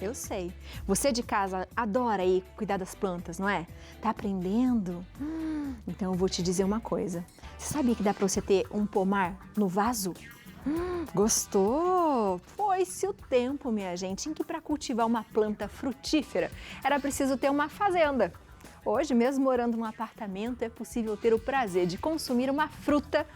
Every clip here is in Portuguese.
Eu sei. Você de casa adora aí cuidar das plantas, não é? Tá aprendendo? Então eu vou te dizer uma coisa. Você sabia que dá pra você ter um pomar no vaso? Gostou? Foi-se o tempo, minha gente, em que para cultivar uma planta frutífera era preciso ter uma fazenda. Hoje, mesmo morando num apartamento, é possível ter o prazer de consumir uma fruta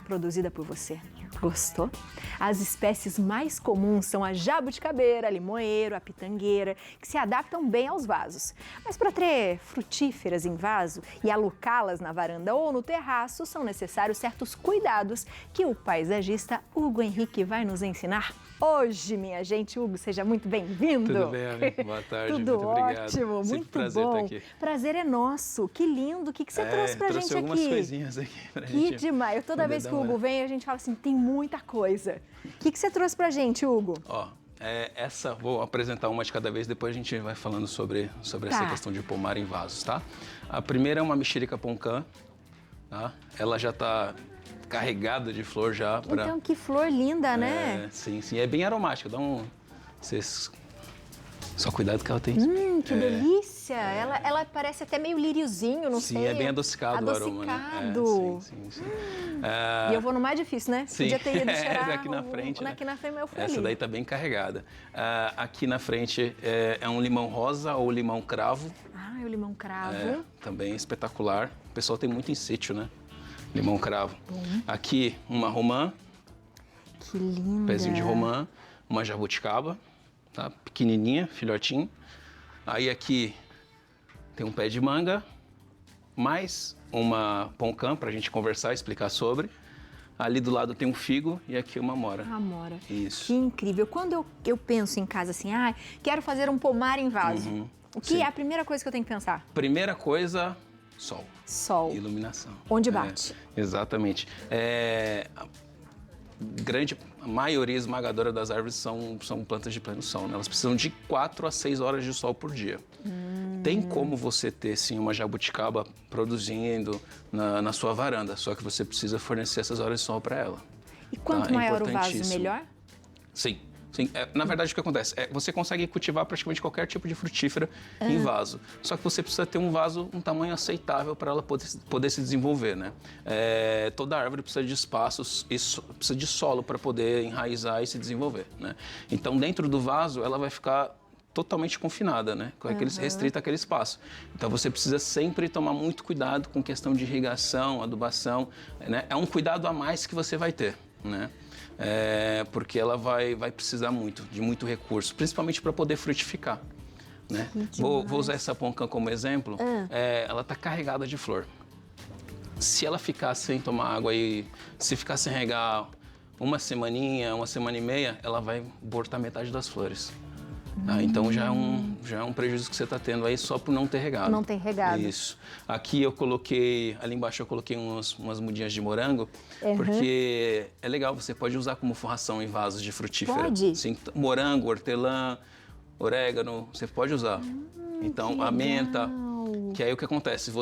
produzida por você. Gostou? As espécies mais comuns são a jabuticabeira, a limoeiro, a pitangueira, que se adaptam bem aos vasos. Mas para ter frutíferas em vaso e alocá-las na varanda ou no terraço, são necessários certos cuidados que o paisagista Hugo Henrique vai nos ensinar hoje, minha gente. Hugo, seja muito bem-vindo. Tudo bem, Anny? Boa tarde, Tudo muito obrigado. ótimo, Sempre muito prazer bom. estar aqui. Prazer é nosso. Que lindo. O que você trouxe pra gente aqui? Trouxe algumas coisinhas aqui pra Que gente. demais. Toda vez que o Hugo vem, a gente fala assim, tem muita coisa. O que você trouxe pra gente, Hugo? Ó, vou apresentar uma de cada vez, depois a gente vai falando sobre essa questão de pomar em vasos, tá? A primeira é uma mexerica poncã, tá? Ela já tá carregada de flor já. Então, que flor linda, né? Sim, sim. É bem aromática, dá um... Só cuidado que ela tem... Que delícia! Ela parece até meio líriozinho, não sei. Sim, é bem adocicado o aroma, né? Sim. E eu vou no mais difícil, né? Sim. Podia ter ido cheirar aqui na frente, aqui na frente, mas eu fui Essa ali. daí tá bem carregada. Aqui na frente é um limão rosa ou limão cravo. Ah, é o limão cravo. Também espetacular. O pessoal tem muito em sítio, né? Limão cravo. Aqui uma romã. Que linda. Pezinho de romã. Uma jabuticaba, tá? Pequenininha, filhotinho. Aí aqui tem um pé de manga, mais uma poncã pra gente conversar, explicar sobre. Ali do lado tem um figo e aqui uma amora. A amora. Isso. Que incrível. Quando eu penso em casa assim, quero fazer um pomar em vaso, o que é a primeira coisa que eu tenho que pensar? Primeira coisa, sol. Sol. Iluminação. Onde bate. Exatamente. A maioria esmagadora das árvores são plantas de pleno sol, né? Elas precisam de 4 a 6 horas de sol por dia. Tem como você ter, sim, uma jabuticaba produzindo na sua varanda, só que você precisa fornecer essas horas de sol para ela. E quanto maior o vaso, melhor? Sim. Sim, na verdade o que acontece? Você consegue cultivar praticamente qualquer tipo de frutífera em vaso. Só que você precisa ter um vaso, um tamanho aceitável para ela poder se desenvolver, né? Toda árvore precisa de espaços, precisa de solo para poder enraizar e se desenvolver, né? Então dentro do vaso ela vai ficar totalmente confinada, né? Restrita àquele espaço. Então você precisa sempre tomar muito cuidado com questão de irrigação, adubação, né? É um cuidado a mais que você vai ter, né? Porque ela vai precisar de muito recurso, principalmente para poder frutificar, né? Vou usar essa poncã como exemplo. Ela está carregada de flor. Se ela ficar sem tomar água e se ficar sem regar uma semaninha, uma semana e meia, ela vai abortar metade das flores. Então já é um prejuízo que você está tendo aí só por não ter regado. Não ter regado. Isso. Aqui ali embaixo eu coloquei umas mudinhas de morango, porque é legal, você pode usar como forração em vasos de frutífera. Pode? Sim, morango, hortelã, orégano, você pode usar. Então a menta, que aí o que acontece?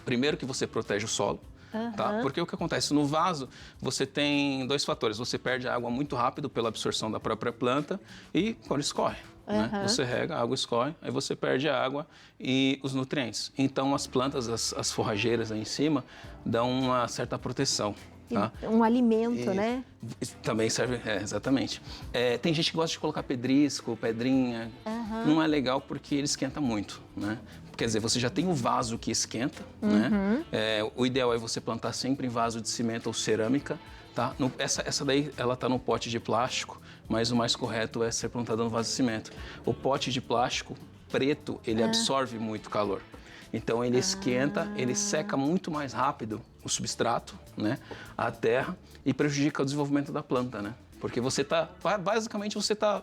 Primeiro que você protege o solo. Tá? Porque o que acontece? No vaso, você tem 2 fatores. Você perde a água muito rápido pela absorção da própria planta e quando escorre. Né? Você rega, a água escorre, aí você perde a água e os nutrientes. Então, as plantas, as forrageiras aí em cima, dão uma certa proteção. Tá? Um alimento, né? Também serve, exatamente. Tem gente que gosta de colocar pedrisco, pedrinha. Não é legal porque ele esquenta muito, né? Quer dizer, você já tem o vaso que esquenta, né? O ideal é você plantar sempre em vaso de cimento ou cerâmica, tá? Essa daí, ela tá no pote de plástico, mas o mais correto é ser plantada no vaso de cimento. O pote de plástico preto, ele absorve muito calor. Então ele esquenta, ele seca muito mais rápido o substrato, né, a terra, e prejudica o desenvolvimento da planta, né? Porque basicamente você está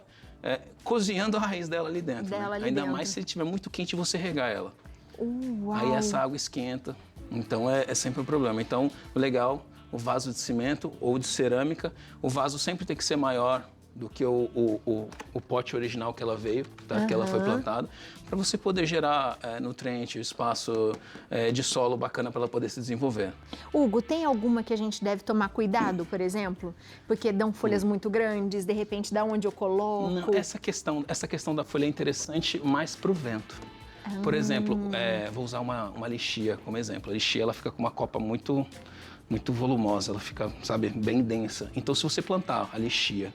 cozinhando a raiz dela ali dentro. Ainda mais se ele estiver muito quente você regar ela. Uau. Aí essa água esquenta, então é sempre um problema. Então o legal, o vaso de cimento ou de cerâmica, o vaso sempre tem que ser maior do que o pote original que ela veio, tá? Que ela foi plantada, para você poder gerar nutriente, espaço de solo bacana para ela poder se desenvolver. Hugo, tem alguma que a gente deve tomar cuidado, por exemplo? Porque dão folhas muito grandes, de repente, da onde eu coloco? Não, essa questão da folha é interessante mais para o vento. Por exemplo, vou usar uma lixia como exemplo. A lixia ela fica com uma copa muito volumosa, ela fica, sabe, bem densa. Então, se você plantar a lixia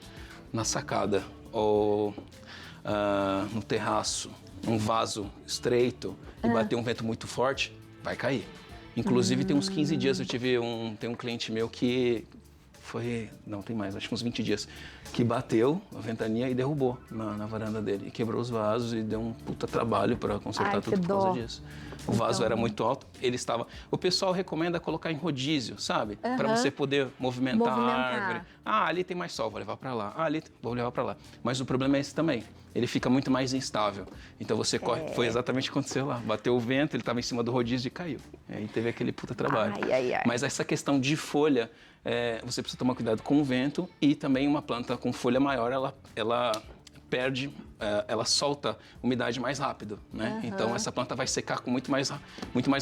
na sacada ou no terraço, num vaso estreito e bater um vento muito forte, vai cair. Inclusive, tem uns 15 dias tem um cliente meu que não tem mais, acho que uns 20 dias, que bateu a ventania e derrubou na varanda dele. E quebrou os vasos e deu um puta trabalho para consertar tudo por causa disso. O vaso era muito alto, o pessoal recomenda colocar em rodízio, sabe? Para você poder movimentar a árvore. Ah, ali tem mais sol, vou levar para lá. Ah, ali vou levar para lá. Mas o problema é esse também. Ele fica muito mais instável. Então você corre, foi exatamente o que aconteceu lá. Bateu o vento, ele estava em cima do rodízio e caiu. Aí teve aquele puta trabalho. Mas essa questão de folha, você precisa tomar cuidado com o vento e também uma planta com folha maior, ela perde, ela solta umidade mais rápido, né? Então essa planta vai secar com muito mais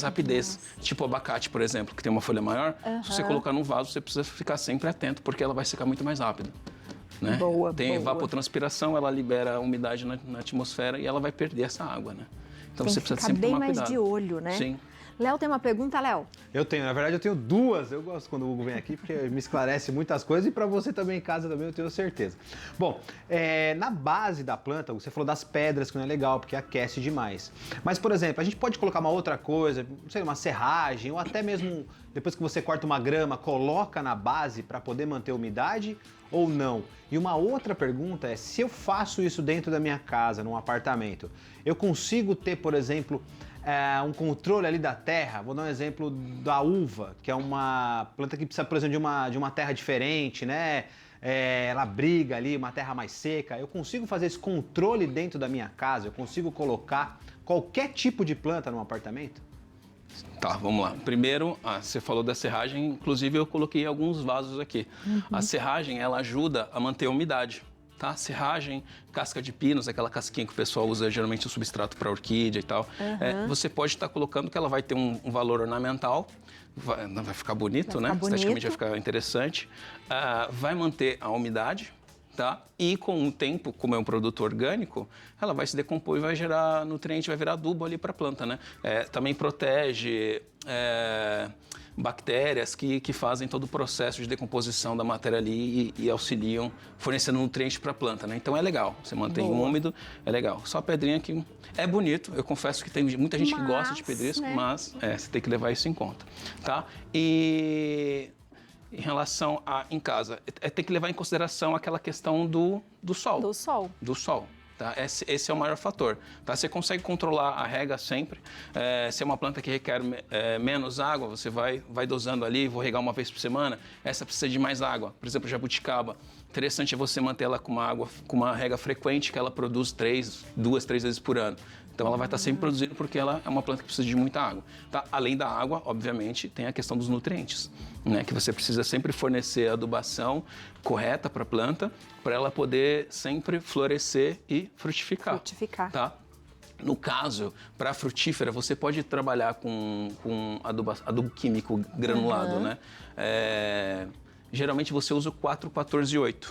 rapidez. Tipo o abacate, por exemplo, que tem uma folha maior, se você colocar num vaso, você precisa ficar sempre atento, porque ela vai secar muito mais rápido. Né? Tem evapotranspiração, ela libera a umidade na atmosfera e ela vai perder essa água, né? Então você precisa sempre tomar cuidado. Tem que ficar bem mais de olho, né? Sim. Léo, tem uma pergunta, Léo? Eu tenho, na verdade eu tenho duas. Eu gosto quando o Hugo vem aqui porque me esclarece muitas coisas e para você também em casa também eu tenho certeza. Bom, na base da planta, você falou das pedras que não é legal porque aquece demais. Mas, por exemplo, a gente pode colocar uma outra coisa, não sei, uma serragem ou até mesmo depois que você corta uma grama, coloca na base para poder manter a umidade ou não? E uma outra pergunta é, se eu faço isso dentro da minha casa, num apartamento, eu consigo ter, por exemplo, um controle ali da terra? Vou dar um exemplo da uva, que é uma planta que precisa, por exemplo, de uma terra diferente, né? Ela briga ali, uma terra mais seca. Eu consigo fazer esse controle dentro da minha casa? Eu consigo colocar qualquer tipo de planta num apartamento? Tá, vamos lá. Primeiro, você falou da serragem, inclusive eu coloquei alguns vasos aqui. A serragem, ela ajuda a manter a umidade. Tá? Serragem, casca de pinos, aquela casquinha que o pessoal usa geralmente o substrato para orquídea e tal. Você pode estar colocando que ela vai ter um valor ornamental, vai ficar bonito, né? Esteticamente vai ficar interessante. Vai manter a umidade, tá? E com o tempo, como é um produto orgânico, ela vai se decompor e vai gerar nutriente, vai virar adubo ali para a planta, né? Também protege bactérias que fazem todo o processo de decomposição da matéria ali e auxiliam fornecendo nutrientes para a planta, né? Então é legal, você mantém úmido, é legal. Só a pedrinha que é bonito, eu confesso que tem muita gente que gosta de pedrisco, né? Mas você tem que levar isso em conta, tá? E em relação em casa, tem que levar em consideração aquela questão do sol. Do sol. Tá? Esse é o maior fator. Tá? Você consegue controlar a rega sempre. Se é uma planta que requer menos água, você vai dosando ali, vou regar uma vez por semana. Essa precisa de mais água. Por exemplo, jabuticaba. Interessante é você manter ela com uma rega frequente, que ela produz 2, 3 vezes por ano. Então ela vai estar sempre produzindo porque ela é uma planta que precisa de muita água. Tá? Além da água, obviamente, tem a questão dos nutrientes, né? Que você precisa sempre fornecer a adubação correta para a planta, para ela poder sempre florescer e frutificar. Tá? No caso, para a frutífera, você pode trabalhar com adubo químico granulado, né? Geralmente você usa o 4-14-8.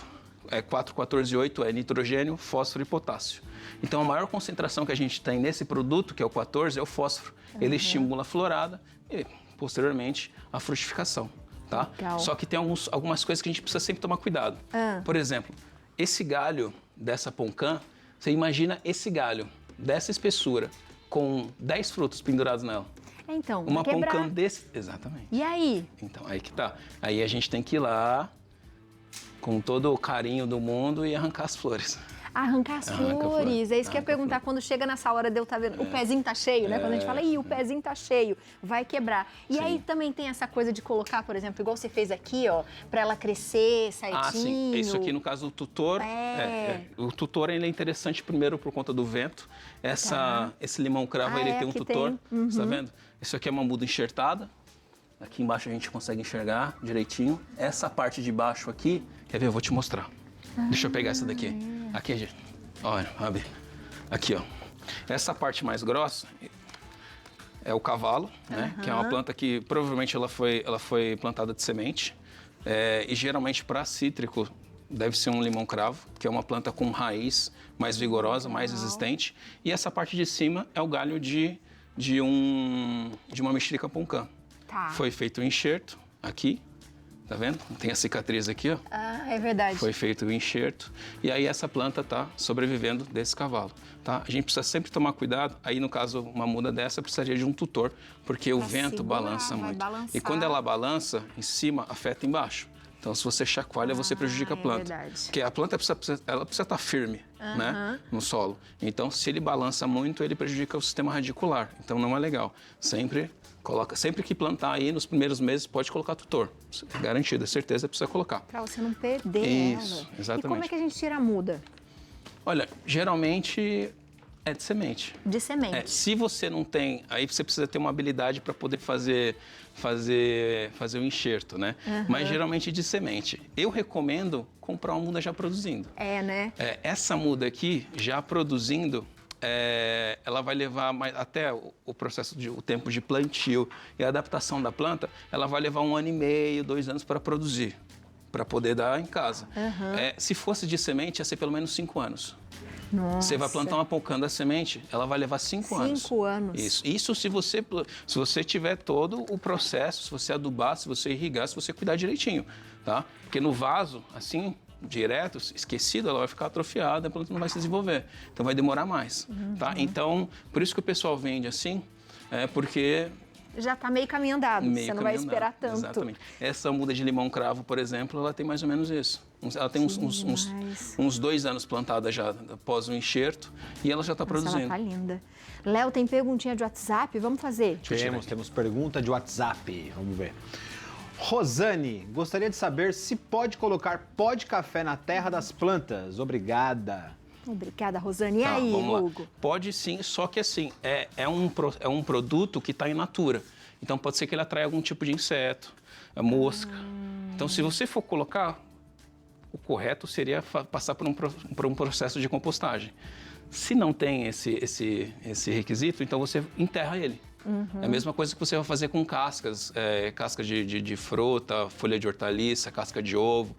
4-14-8 é nitrogênio, fósforo e potássio. Então, a maior concentração que a gente tem nesse produto, que é o 14, é o fósforo. Ele estimula a florada e, posteriormente, a frutificação. Tá? Só que tem algumas coisas que a gente precisa sempre tomar cuidado. Por exemplo, esse galho dessa poncã, você imagina esse galho dessa espessura com 10 frutos pendurados nela. Então, uma poncã desse... Exatamente. E aí? Então, aí que tá. Aí a gente tem que ir lá com todo o carinho do mundo e arrancar as flores. Arrancar as flores. É isso que eu ia perguntar quando chega nessa hora de eu estar vendo. O pezinho tá cheio, né? Quando a gente fala, o pezinho tá cheio, vai quebrar. E aí também tem essa coisa de colocar, por exemplo, igual você fez aqui, ó, pra ela crescer certinho. Sim. Isso aqui, no caso, o tutor. O tutor, ele é interessante primeiro por conta do vento. Esse limão cravo, ele tem um tutor. Você tá vendo? Isso aqui é uma muda enxertada. Aqui embaixo a gente consegue enxergar direitinho. Essa parte de baixo aqui, quer ver? Eu vou te mostrar. Deixa eu pegar essa daqui. Aqui, gente. Olha, abre. Aqui, ó. Essa parte mais grossa é o cavalo, né? Que é uma planta que provavelmente ela foi plantada de semente. E geralmente para cítrico deve ser um limão-cravo, que é uma planta com raiz mais vigorosa, mais resistente. E essa parte de cima é o galho de uma mexerica poncã. Tá. Foi feito o enxerto aqui, tá vendo? Tem a cicatriz aqui, ó. Ah, é verdade. Foi feito o enxerto e aí essa planta está sobrevivendo desse cavalo, tá? A gente precisa sempre tomar cuidado. Aí, no caso, uma muda dessa precisaria de um tutor, porque o vento balança muito. E quando ela balança, em cima afeta embaixo. Então, se você chacoalha, você prejudica a planta. Verdade. Porque a planta precisa estar firme, né, no solo. Então, se ele balança muito, ele prejudica o sistema radicular. Então, não é legal. Sempre que plantar aí, nos primeiros meses, pode colocar tutor. Garantido, é certeza, precisa colocar. Para você não perder Isso, ela. exatamente. E como é que a gente tira a muda? Olha, geralmente é de semente. De semente. Se você não tem, aí você precisa ter uma habilidade para poder fazer o enxerto, né? Mas geralmente de semente. Eu recomendo comprar uma muda já produzindo. Né? Essa muda aqui, já produzindo, ela vai levar até o processo o tempo de plantio e a adaptação da planta, ela vai levar 1 ano e meio, 2 anos para produzir, para poder dar em casa. Se fosse de semente, ia ser pelo menos 5 anos. Nossa. Você vai plantar uma poncã da semente, ela vai levar 5 anos. 5 anos. Isso se você tiver todo o processo, se você adubar, se você irrigar, se você cuidar direitinho, tá? Porque no vaso, assim, direto, esquecido, ela vai ficar atrofiada, a planta não vai se desenvolver. Então vai demorar mais, tá? Então, por isso que o pessoal vende assim, porque já está meio caminho andado, você não vai esperar tanto. Exatamente. Essa muda de limão-cravo, por exemplo, ela tem mais ou menos isso. Ela tem uns 2 anos plantada já após o enxerto e ela já está produzindo. Ela tá linda. Léo, tem perguntinha de WhatsApp? Vamos fazer? Temos pergunta de WhatsApp. Vamos ver. Rosane, gostaria de saber se pode colocar pó de café na terra das plantas. Obrigada. Obrigada, Rosane. E aí, Hugo? Pode sim, só que assim, é um produto que está in natura. Então pode ser que ele atraia algum tipo de inseto, mosca. Então se você for colocar, o correto seria passar por um processo de compostagem. Se não tem esse requisito, então você enterra ele. É a mesma coisa que você vai fazer com cascas, casca de fruta, folha de hortaliça, casca de ovo,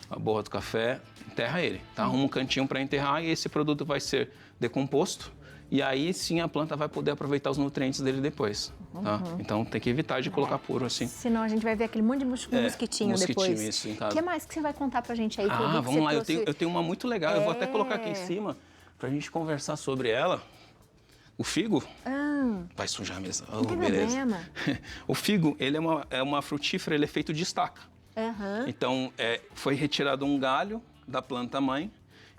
a borra do café, enterra ele, tá? Arruma um cantinho para enterrar e esse produto vai ser decomposto e aí sim a planta vai poder aproveitar os nutrientes dele depois, tá? Então tem que evitar de colocar puro assim. Senão a gente vai ver aquele monte de mosquitinho depois. Isso, em casa. O que mais que você vai contar pra gente aí? Vamos lá, eu tenho uma muito legal, eu vou até colocar aqui em cima pra gente conversar sobre ela. O figo, vai sujar a mesa. Não tem problema. O figo, ele é uma frutífera, ele é feito de estaca. Então, foi retirado um galho da planta mãe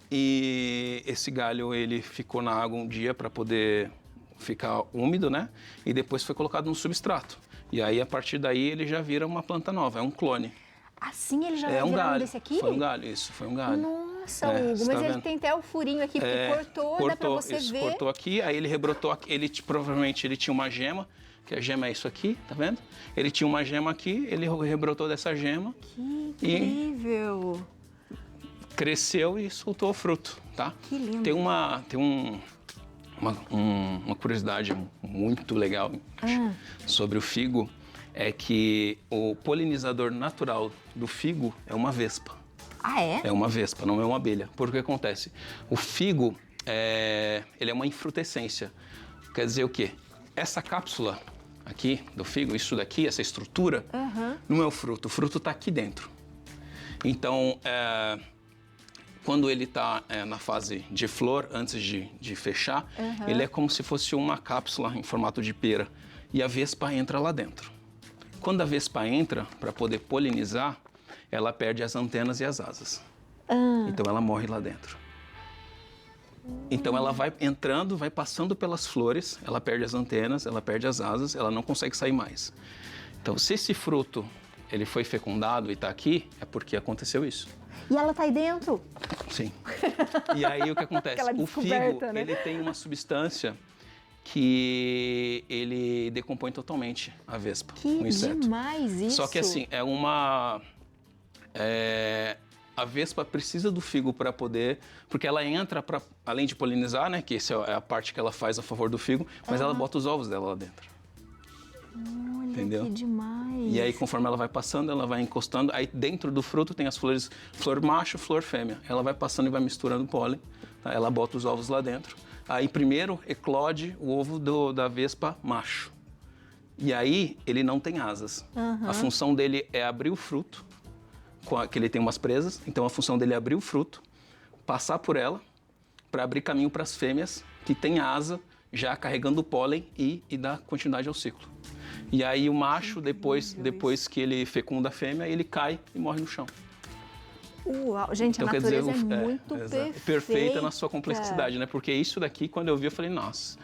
e esse galho ele ficou na água um dia para poder ficar úmido, né? E depois foi colocado no substrato. E aí, a partir daí, ele já vira uma planta nova, é um clone. Assim ele já vai virar um desse aqui? Foi um galho, isso, foi um galho. Nossa, Hugo, mas ele tem até o furinho aqui, porque cortou, dá pra você ver. Cortou aqui, aí ele rebrotou aqui, provavelmente ele tinha uma gema, que a gema é isso aqui, tá vendo? Ele tinha uma gema aqui, ele rebrotou dessa gema. Que incrível! Cresceu e soltou o fruto, tá? Que lindo! Tem uma curiosidade muito legal sobre o figo, é que o polinizador natural do figo é uma vespa. Ah, é? É uma vespa, não é uma abelha. Porque acontece? O figo, ele é uma infrutescência. Quer dizer o quê? Essa cápsula aqui do figo, isso daqui, essa estrutura, não é o fruto está aqui dentro. Então, quando ele está na fase de flor, antes de fechar, ele é como se fosse uma cápsula em formato de pera. E a vespa entra lá dentro. Quando a vespa entra para poder polinizar, ela perde as antenas e as asas. Então ela morre lá dentro. Então ela vai entrando, vai passando pelas flores, ela perde as antenas, ela perde as asas, ela não consegue sair mais. Então se esse fruto ele foi fecundado e está aqui, é porque aconteceu isso. E ela está aí dentro? Sim. E aí o que acontece? O figo, né? ele tem uma substância que ele decompõe totalmente a vespa, o inseto. Que demais isso! Só que assim, a vespa precisa do figo para poder, porque ela entra para, além de polinizar, né, que essa é a parte que ela faz a favor do figo, mas ela bota os ovos dela lá dentro. Olha, entendeu? que demais. E aí, conforme ela vai passando, ela vai encostando. Aí, dentro do fruto tem as flores, flor macho, flor fêmea. Ela vai passando e vai misturando o pólen. Tá? Ela bota os ovos lá dentro. Aí, primeiro, eclode o ovo da vespa macho. E aí, ele não tem asas. A função dele é abrir o fruto, que ele tem umas presas. Então, a função dele é abrir o fruto, passar por ela, para abrir caminho para as fêmeas, que têm asa, já carregando o pólen e dar continuidade ao ciclo. E aí o macho, depois que ele fecunda a fêmea, ele cai e morre no chão. Uau, gente, Então, a quer dizer, natureza é muito perfeita. perfeita na sua complexidade, né? Porque isso daqui, quando eu vi, eu falei, nossa,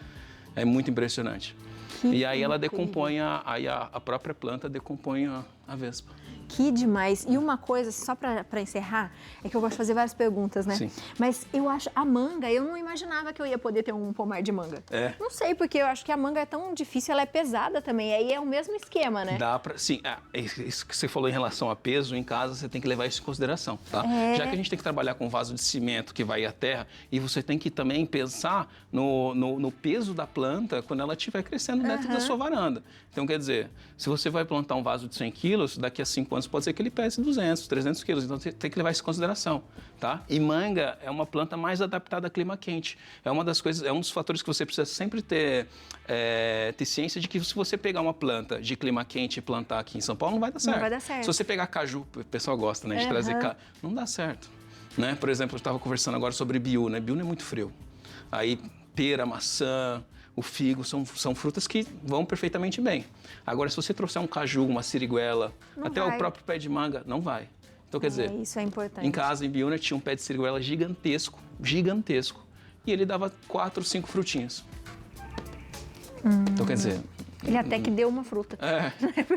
é muito impressionante. E aí ela decompõe, aí a própria planta decompõe a vespa. Que demais. E uma coisa, só para encerrar, é que eu gosto de fazer várias perguntas, né? Sim. Mas eu acho, a manga, eu não imaginava que eu ia poder ter um pomar de manga. É. Não sei, porque eu acho que a manga é tão difícil, ela é pesada também. Aí é o mesmo esquema, né? Dá pra, sim, isso que você falou em relação a peso, em casa você tem que levar isso em consideração, tá? Já que a gente tem que trabalhar com vaso de cimento que vai à terra, e você tem que também pensar no peso da planta quando ela estiver crescendo dentro da sua varanda. Então, quer dizer, se você vai plantar um vaso de 100 quilos, daqui a 5 anos pode ser que ele pese 200, 300 quilos. Então, você tem que levar isso em consideração, tá? E manga é uma planta mais adaptada a clima quente. É uma das coisas, é um dos fatores que você precisa sempre ter ciência de que se você pegar uma planta de clima quente e plantar aqui em São Paulo, não vai dar certo. Não vai dar certo. Se você pegar caju, o pessoal gosta, né, de trazer caju, não dá certo. Né? Por exemplo, eu estava conversando agora sobre biú, né? Biú não é muito frio. Aí, pera, maçã, o figo, são frutas que vão perfeitamente bem. Agora, se você trouxer um caju, uma siriguela, até o próprio pé de manga, não vai. Então, quer dizer, isso é importante. em casa, em Biúna, tinha um pé de siriguela gigantesco, gigantesco. E ele dava 4, 5 frutinhas. Então, quer dizer... Ele até que deu uma fruta.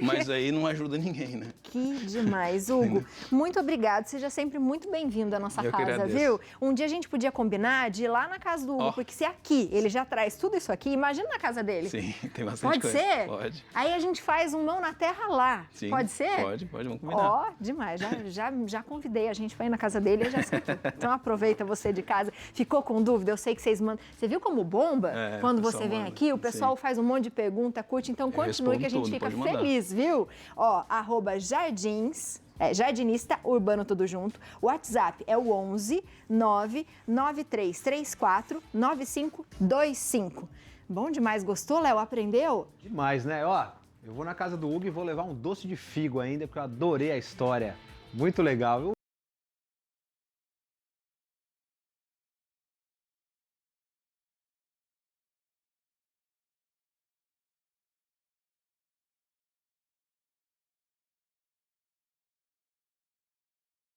Mas aí não ajuda ninguém, né? Que demais, Hugo. Muito obrigado. Seja sempre muito bem-vindo à nossa casa, viu? Um dia a gente podia combinar de ir lá na casa do Hugo, porque se aqui ele já traz tudo isso aqui, imagina na casa dele. Sim, tem bastante coisa. Pode ser? Pode. Aí a gente faz um mão na terra lá. Sim, pode ser? Pode, vamos combinar. Ó, demais. Já convidei a gente para ir na casa dele e já sei. Então aproveita você de casa. Ficou com dúvida? Eu sei que vocês mandam. Você viu como bomba? Quando você vem aqui, o pessoal faz um monte de pergunta, curte. Então continue que a gente fica feliz, viu? Ó, Jardinista Urbano tudo junto. O WhatsApp é o 11 99334 9525. Bom demais, gostou, Léo? Aprendeu? Demais, né? Ó, eu vou na casa do Hugo e vou levar um doce de figo ainda, porque eu adorei a história. Muito legal, viu?